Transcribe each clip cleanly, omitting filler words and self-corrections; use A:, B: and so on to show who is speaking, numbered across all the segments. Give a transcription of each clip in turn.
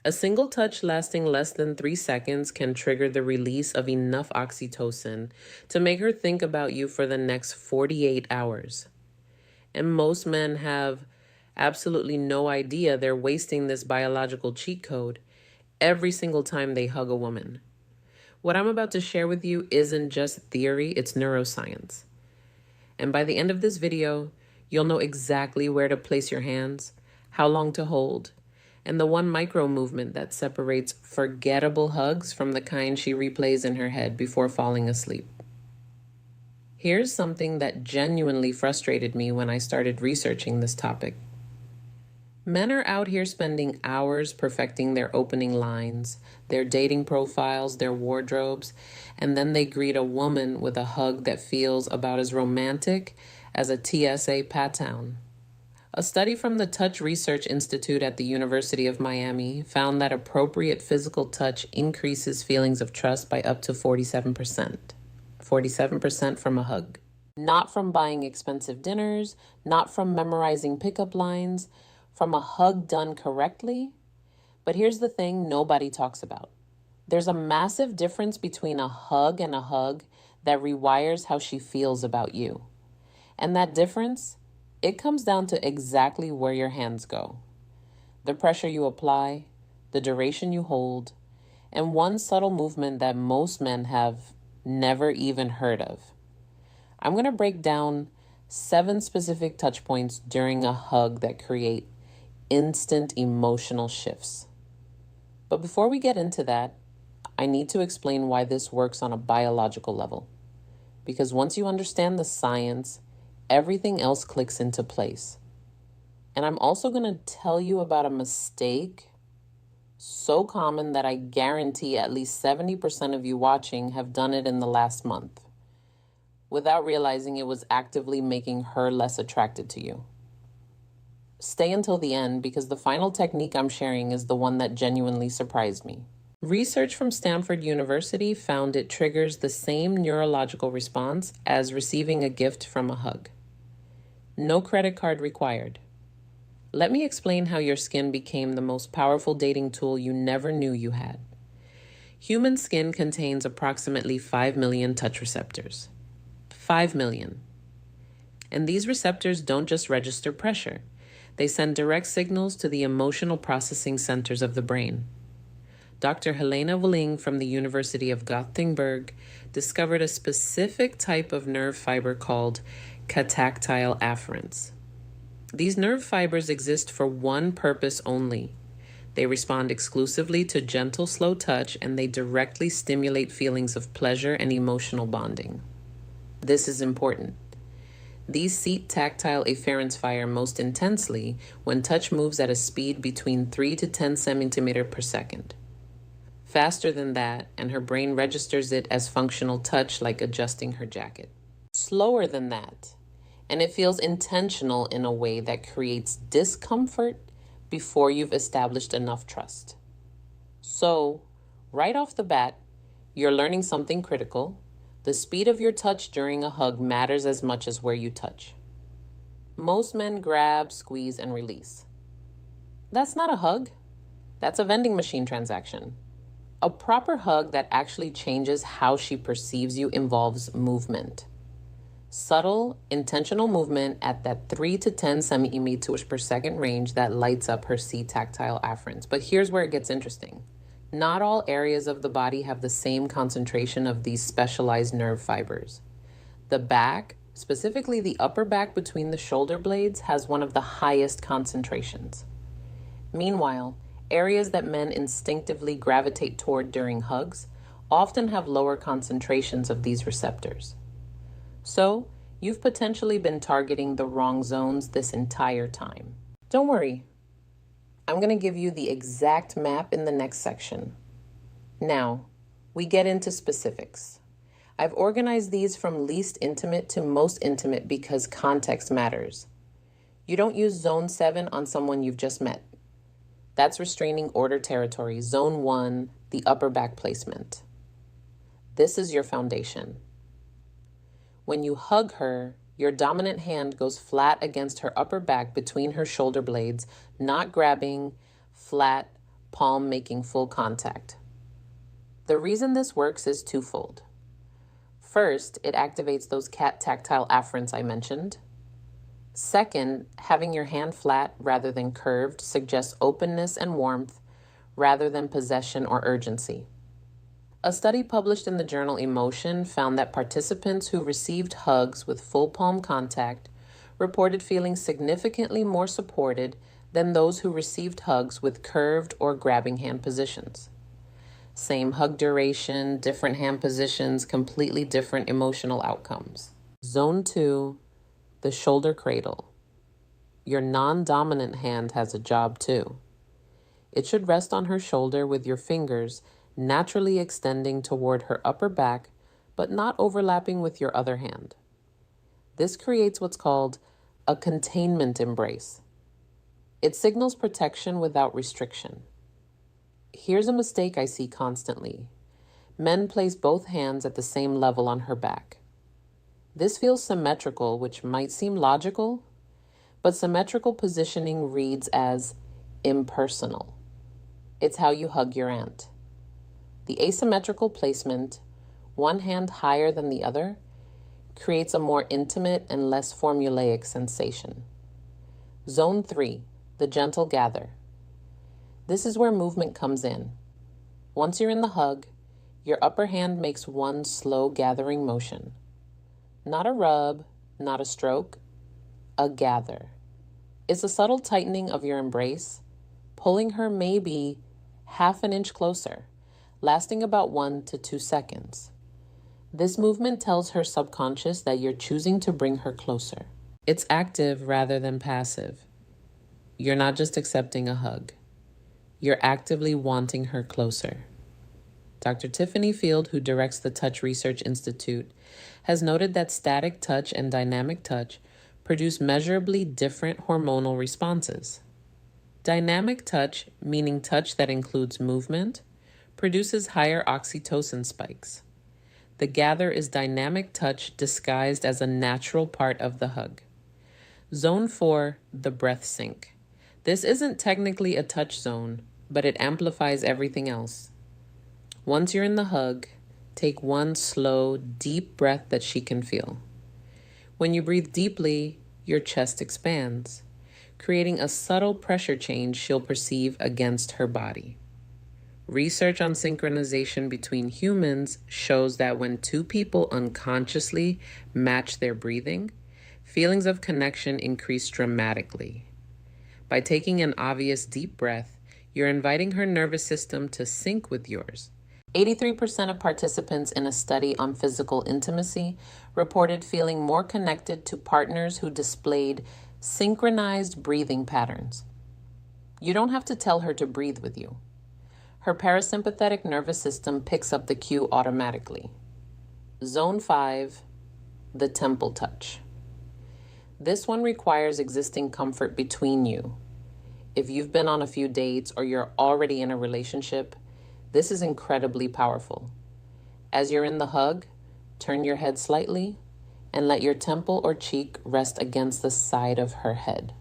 A: A single touch lasting less than 3 seconds can trigger the release of enough oxytocin to make her think about you for the next 48 hours. And most men have absolutely no idea they're wasting this biological cheat code every single time they hug a woman. What I'm about to share with you isn't just theory, it's neuroscience. And by the end of this video, you'll know exactly where to place your hands, how long to hold, and the one micro movement that separates forgettable hugs from the kind she replays in her head before falling asleep. Here's something that genuinely frustrated me when I started researching this topic. Men are out here spending hours perfecting their opening lines, their dating profiles, their wardrobes, and then they greet a woman with a hug that feels about as romantic as a TSA pat-down. A study from the Touch Research Institute at the University of Miami found that appropriate physical touch increases feelings of trust by up to 47%. 47% from a hug. Not from buying expensive dinners, not from memorizing pickup lines, from a hug done correctly. But here's the thing nobody talks about. There's a massive difference between a hug and a hug that rewires how she feels about you. And that difference, it comes down to exactly where your hands go. The pressure you apply, the duration you hold, and one subtle movement that most men have never even heard of. I'm going to break down 7 specific touch points during a hug that create instant emotional shifts. But before we get into that, I need to explain why this works on a biological level. Because once you understand the science, everything else clicks into place. And I'm also going to tell you about a mistake so common that I guarantee at least 70% of you watching have done it in the last month, without realizing it was actively making her less attracted to you. Stay until the end because the final technique I'm sharing is the one that genuinely surprised me. Research from Stanford University found it triggers the same neurological response as receiving a gift from a hug. No credit card required. Let me explain how your skin became the most powerful dating tool you never knew you had. Human skin contains approximately 5 million touch receptors. 5 million. And these receptors don't just register pressure. They send direct signals to the emotional processing centers of the brain. Dr. Helena Willing from the University of Gothenburg discovered a specific type of nerve fiber called catactile afferents. These nerve fibers exist for one purpose only. They respond exclusively to gentle, slow touch, and they directly stimulate feelings of pleasure and emotional bonding. This is important. These seat tactile afferents fire most intensely when touch moves at a speed between 3 to 10 centimeters per second. Faster than that, and her brain registers it as functional touch like adjusting her jacket. Slower than that, and it feels intentional in a way that creates discomfort before you've established enough trust. So, right off the bat, you're learning something critical. The speed of your touch during a hug matters as much as where you touch. Most men grab, squeeze, and release. That's not a hug. That's a vending machine transaction. A proper hug that actually changes how she perceives you involves movement. Subtle, intentional movement at that 3 to 10 centimeters per second range that lights up her C tactile afferents. But here's where it gets interesting. Not all areas of the body have the same concentration of these specialized nerve fibers. The back, specifically the upper back between the shoulder blades, has one of the highest concentrations. Meanwhile, areas that men instinctively gravitate toward during hugs often have lower concentrations of these receptors. So, you've potentially been targeting the wrong zones this entire time. Don't worry. I'm going to give you the exact map in the next section. Now, we get into specifics. I've organized these from least intimate to most intimate because context matters. You don't use Zone 7 on someone you've just met. That's restraining order territory, Zone 1, the upper back placement. This is your foundation. When you hug her, your dominant hand goes flat against her upper back between her shoulder blades, not grabbing, flat, palm making full contact. The reason this works is twofold. First, it activates those cat tactile afferents I mentioned. Second, having your hand flat rather than curved suggests openness and warmth rather than possession or urgency. A study published in the journal Emotion found that participants who received hugs with full palm contact reported feeling significantly more supported than those who received hugs with curved or grabbing hand positions. Same hug duration, different hand positions, completely different emotional outcomes. Zone 2, the shoulder cradle. Your non-dominant hand has a job too. It should rest on her shoulder with your fingers naturally extending toward her upper back, but not overlapping with your other hand. This creates what's called a containment embrace. It signals protection without restriction. Here's a mistake I see constantly. Men place both hands at the same level on her back. This feels symmetrical, which might seem logical, but symmetrical positioning reads as impersonal. It's how you hug your aunt. The asymmetrical placement, one hand higher than the other, creates a more intimate and less formulaic sensation. Zone 3, the gentle gather. This is where movement comes in. Once you're in the hug, your upper hand makes one slow gathering motion. Not a rub, not a stroke, a gather. It's a subtle tightening of your embrace, pulling her maybe half an inch closer, lasting about 1 to 2 seconds. This movement tells her subconscious that you're choosing to bring her closer. It's active rather than passive. You're not just accepting a hug. You're actively wanting her closer. Dr. Tiffany Field, who directs the Touch Research Institute, has noted that static touch and dynamic touch produce measurably different hormonal responses. Dynamic touch, meaning touch that includes movement, produces higher oxytocin spikes. The gather is dynamic touch disguised as a natural part of the hug. Zone 4, the breath sync. This isn't technically a touch zone, but it amplifies everything else. Once you're in the hug, take one slow, deep breath that she can feel. When you breathe deeply, your chest expands, creating a subtle pressure change she'll perceive against her body. Research on synchronization between humans shows that when two people unconsciously match their breathing, feelings of connection increase dramatically. By taking an obvious deep breath, you're inviting her nervous system to sync with yours. 83% of participants in a study on physical intimacy reported feeling more connected to partners who displayed synchronized breathing patterns. You don't have to tell her to breathe with you. Her parasympathetic nervous system picks up the cue automatically. Zone 5, the temple touch. This one requires existing comfort between you. If you've been on a few dates or you're already in a relationship, this is incredibly powerful. As you're in the hug, turn your head slightly and let your temple or cheek rest against the side of her head.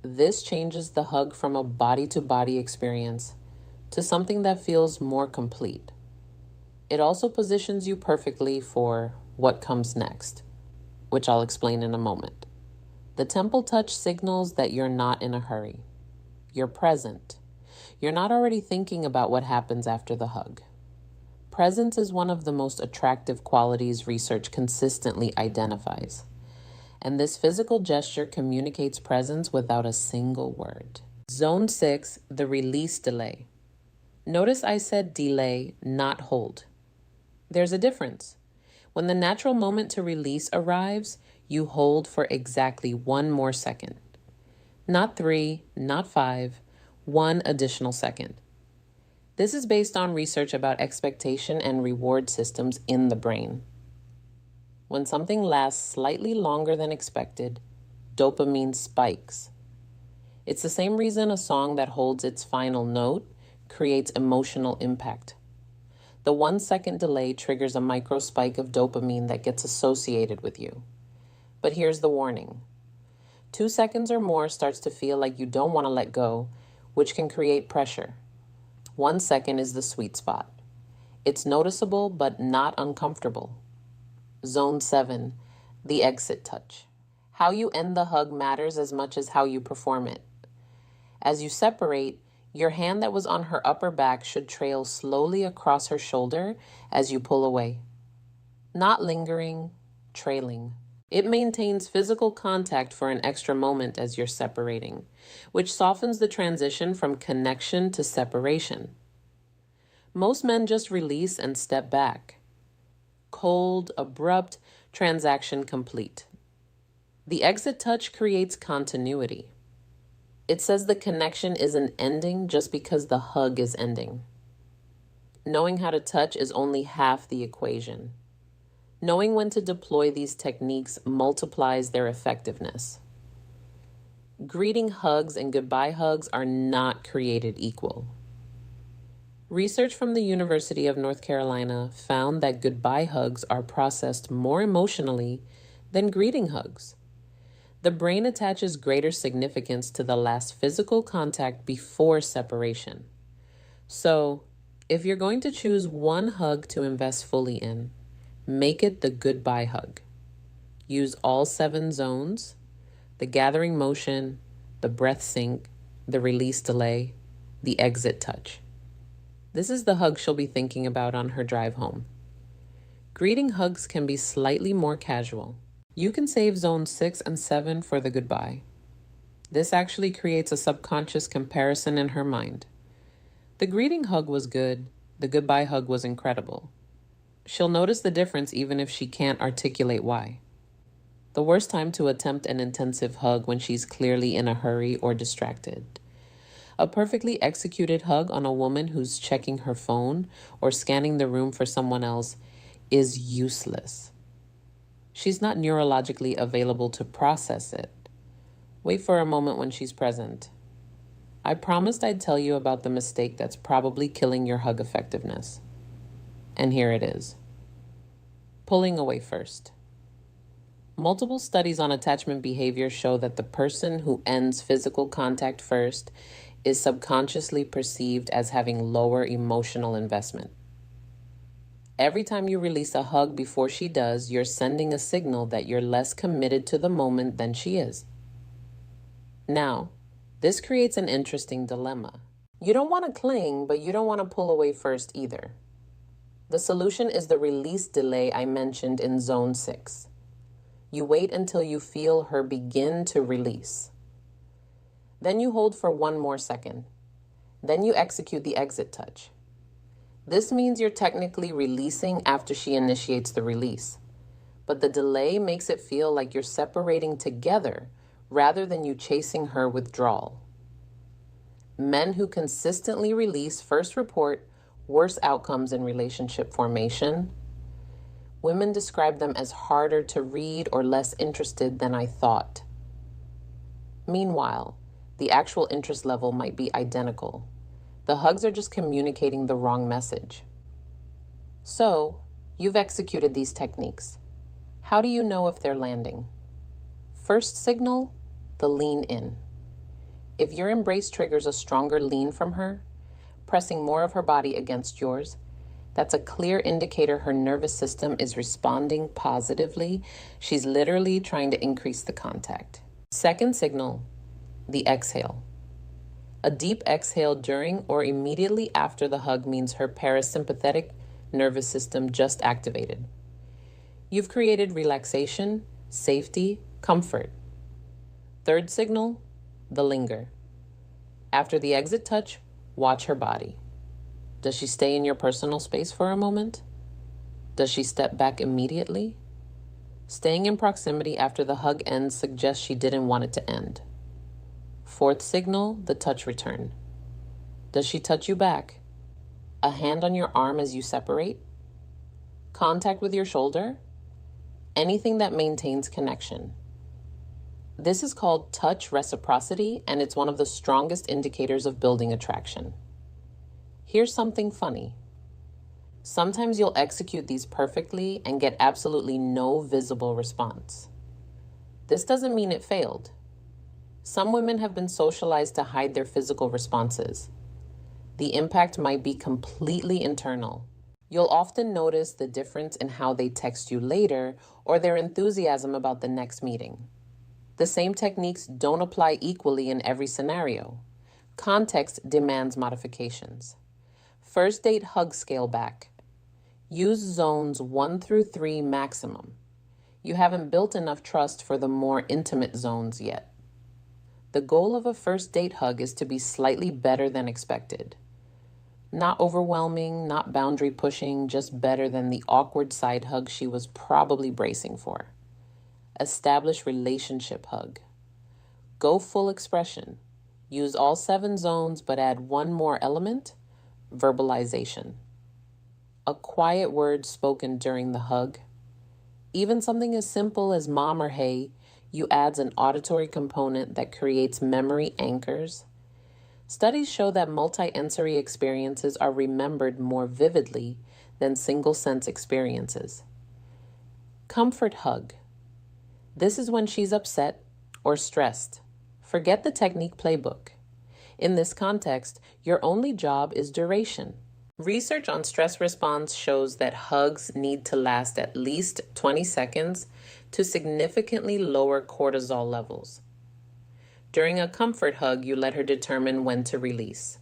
A: This changes the hug from a body-to-body experience to something that feels more complete. It also positions you perfectly for what comes next, which I'll explain in a moment. The temple touch signals that you're not in a hurry. You're present. You're not already thinking about what happens after the hug. Presence is one of the most attractive qualities research consistently identifies. And this physical gesture communicates presence without a single word. Zone 6, the release delay. Notice I said delay, not hold. There's a difference. When the natural moment to release arrives, you hold for exactly 1 more second. Not 3, not 5, 1 additional second. This is based on research about expectation and reward systems in the brain. When something lasts slightly longer than expected, dopamine spikes. It's the same reason a song that holds its final note creates emotional impact. The 1 second delay triggers a micro spike of dopamine that gets associated with you. But here's the warning. 2 seconds or more starts to feel like you don't want to let go, which can create pressure. 1 second is the sweet spot. It's noticeable but not uncomfortable. Zone 7, the exit touch. How you end the hug matters as much as how you perform it. As you separate, your hand that was on her upper back should trail slowly across her shoulder as you pull away. Not lingering, trailing. It maintains physical contact for an extra moment as you're separating, which softens the transition from connection to separation. Most men just release and step back. Cold, abrupt, transaction complete. The exit touch creates continuity. It says the connection isn't ending just because the hug is ending. Knowing how to touch is only half the equation. Knowing when to deploy these techniques multiplies their effectiveness. Greeting hugs and goodbye hugs are not created equal. Research from the University of North Carolina found that goodbye hugs are processed more emotionally than greeting hugs. The brain attaches greater significance to the last physical contact before separation. So, if you're going to choose one hug to invest fully in, make it the goodbye hug. Use all 7 zones: the gathering motion, the breath sync, the release delay, the exit touch. This is the hug she'll be thinking about on her drive home. Greeting hugs can be slightly more casual. You can save zones 6 and 7 for the goodbye. This actually creates a subconscious comparison in her mind. The greeting hug was good, the goodbye hug was incredible. She'll notice the difference even if she can't articulate why. The worst time to attempt an intensive hug when she's clearly in a hurry or distracted. A perfectly executed hug on a woman who's checking her phone or scanning the room for someone else is useless. She's not neurologically available to process it. Wait for a moment when she's present. I promised I'd tell you about the mistake that's probably killing your hug effectiveness. And here it is. Pulling away first. Multiple studies on attachment behavior show that the person who ends physical contact first is subconsciously perceived as having lower emotional investment. Every time you release a hug before she does, you're sending a signal that you're less committed to the moment than she is. Now, this creates an interesting dilemma. You don't want to cling, but you don't want to pull away first either. The solution is the release delay I mentioned in zone 6. You wait until you feel her begin to release. Then you hold for 1 more second. Then you execute the exit touch. This means you're technically releasing after she initiates the release, but the delay makes it feel like you're separating together rather than you chasing her withdrawal. Men who consistently release first report worse outcomes in relationship formation. Women describe them as harder to read or less interested than I thought. Meanwhile, the actual interest level might be identical. The hugs are just communicating the wrong message. So, you've executed these techniques. How do you know if they're landing? First signal, the lean in. If your embrace triggers a stronger lean from her, pressing more of her body against yours, that's a clear indicator her nervous system is responding positively. She's literally trying to increase the contact. Second signal, the exhale. A deep exhale during or immediately after the hug means her parasympathetic nervous system just activated. You've created relaxation, safety, comfort. Third signal, the linger. After the exit touch, watch her body. Does she stay in your personal space for a moment? Does she step back immediately? Staying in proximity after the hug ends suggests she didn't want it to end. Fourth signal, the touch return. Does she touch you back? A hand on your arm as you separate? Contact with your shoulder? Anything that maintains connection. This is called touch reciprocity, and it's one of the strongest indicators of building attraction. Here's something funny. Sometimes you'll execute these perfectly and get absolutely no visible response. This doesn't mean it failed. Some women have been socialized to hide their physical responses. The impact might be completely internal. You'll often notice the difference in how they text you later or their enthusiasm about the next meeting. The same techniques don't apply equally in every scenario. Context demands modifications. First date hug scale back. Use zones 1 through 3 maximum. You haven't built enough trust for the more intimate zones yet. The goal of a first date hug is to be slightly better than expected. Not overwhelming, not boundary pushing, just better than the awkward side hug she was probably bracing for. Establish relationship hug. Go full expression. Use all 7 zones but add one more element, verbalization. A quiet word spoken during the hug. Even something as simple as mom or hey, you adds an auditory component that creates memory anchors. Studies show that multi-sensory experiences are remembered more vividly than single-sense experiences. Comfort hug. This is when she's upset or stressed. Forget the technique playbook. In this context, your only job is duration. Research on stress response shows that hugs need to last at least 20 seconds to significantly lower cortisol levels. During a comfort hug, you let her determine when to release.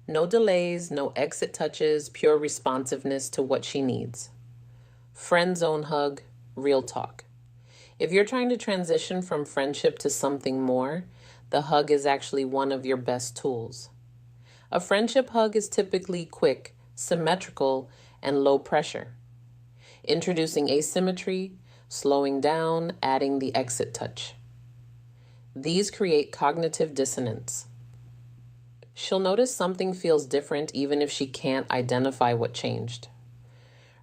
A: No delays, no exit touches, pure responsiveness to what she needs. Friend zone hug, real talk. If you're trying to transition from friendship to something more, the hug is actually one of your best tools. A friendship hug is typically quick, symmetrical, and low pressure. Introducing asymmetry, slowing down, adding the exit touch. These create cognitive dissonance. She'll notice something feels different even if she can't identify what changed.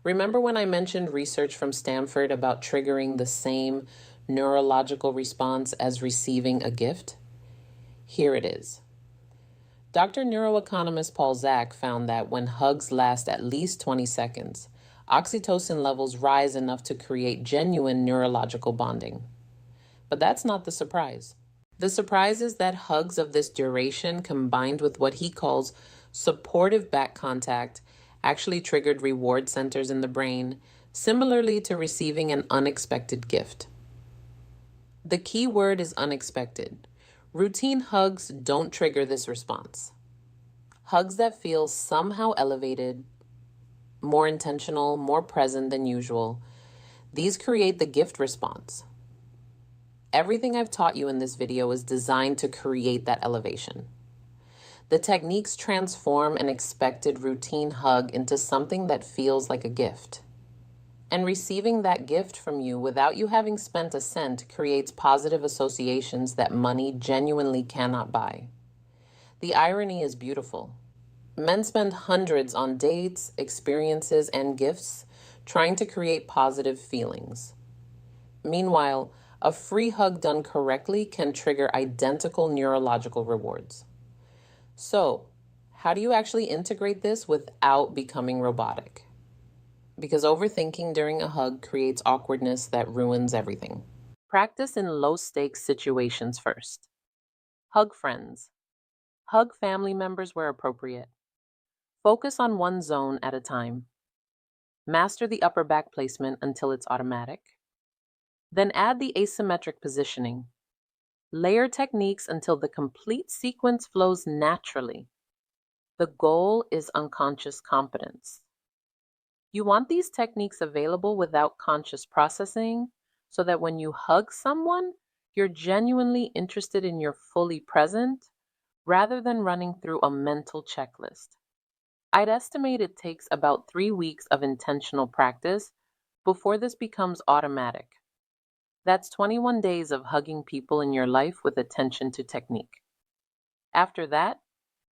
A: Remember when I mentioned research from Stanford about triggering the same neurological response as receiving a gift? Here it is. Dr. neuroeconomist Paul Zak found that when hugs last at least 20 seconds, oxytocin levels rise enough to create genuine neurological bonding. But that's not the surprise. The surprise is that hugs of this duration combined with what he calls supportive back contact actually triggered reward centers in the brain, similarly to receiving an unexpected gift. The key word is unexpected. Routine hugs don't trigger this response. Hugs that feel somehow elevated, more intentional, more present than usual, these create the gift response. Everything I've taught you in this video is designed to create that elevation. The techniques transform an expected routine hug into something that feels like a gift. And receiving that gift from you without you having spent a cent creates positive associations that money genuinely cannot buy. The irony is beautiful. Men spend hundreds on dates, experiences, and gifts trying to create positive feelings. Meanwhile, a free hug done correctly can trigger identical neurological rewards. So, how do you actually integrate this without becoming robotic? Because overthinking during a hug creates awkwardness that ruins everything. Practice in low-stakes situations first. Hug friends. Hug family members where appropriate. Focus on one zone at a time. Master the upper back placement until it's automatic. Then add the asymmetric positioning. Layer techniques until the complete sequence flows naturally. The goal is unconscious competence. You want these techniques available without conscious processing so that when you hug someone, you're genuinely interested and you're fully present rather than running through a mental checklist. I'd estimate it takes about 3 weeks of intentional practice before this becomes automatic. That's 21 days of hugging people in your life with attention to technique. After that,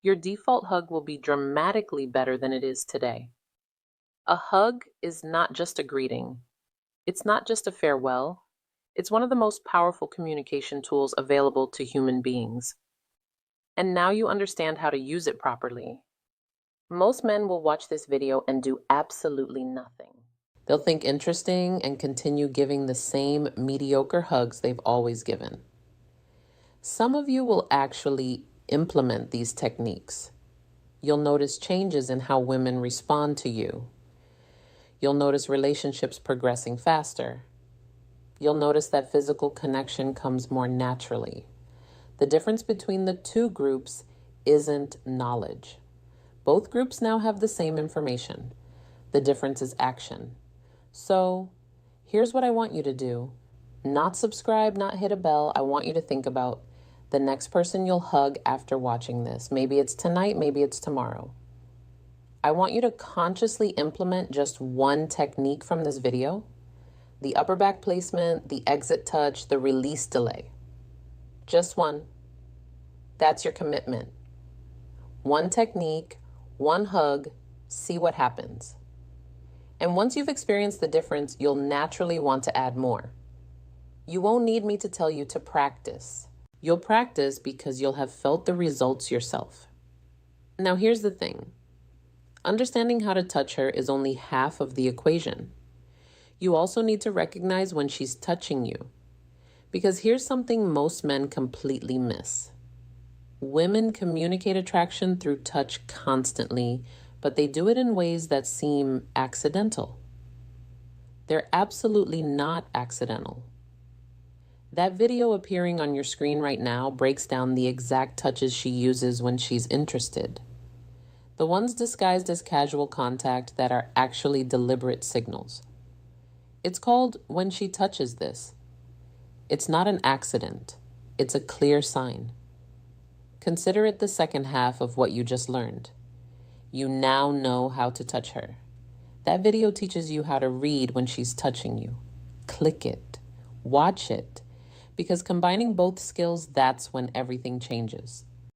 A: your default hug will be dramatically better than it is today. A hug is not just a greeting. It's not just a farewell. It's one of the most powerful communication tools available to human beings. And now you understand how to use it properly. Most men will watch this video and do absolutely nothing. They'll think interesting and continue giving the same mediocre hugs they've always given. Some of you will actually implement these techniques. You'll notice changes in how women respond to you. You'll notice relationships progressing faster. You'll notice that physical connection comes more naturally. The difference between the two groups isn't knowledge. Both groups now have the same information. The difference is action. So, here's what I want you to do. Not subscribe, not hit a bell. I want you to think about the next person you'll hug after watching this. Maybe it's tonight, maybe it's tomorrow. I want you to consciously implement just one technique from this video. The upper back placement, the exit touch, the release delay. Just one. That's your commitment. One technique, one hug, see what happens. And once you've experienced the difference, you'll naturally want to add more. You won't need me to tell you to practice. You'll practice because you'll have felt the results yourself. Now here's the thing. Understanding how to touch her is only half of the equation. You also need to recognize when she's touching you. Because here's something most men completely miss. Women communicate attraction through touch constantly, but they do it in ways that seem accidental. They're absolutely not accidental. That video appearing on your screen right now breaks down the exact touches she uses when she's interested. The ones disguised as casual contact that are actually deliberate signals. It's called when she touches this. It's not an accident. It's a clear sign. Consider it the second half of what you just learned. You now know how to touch her. That video teaches you how to read when she's touching you. Click it. Watch it. Because combining both skills, that's when everything changes.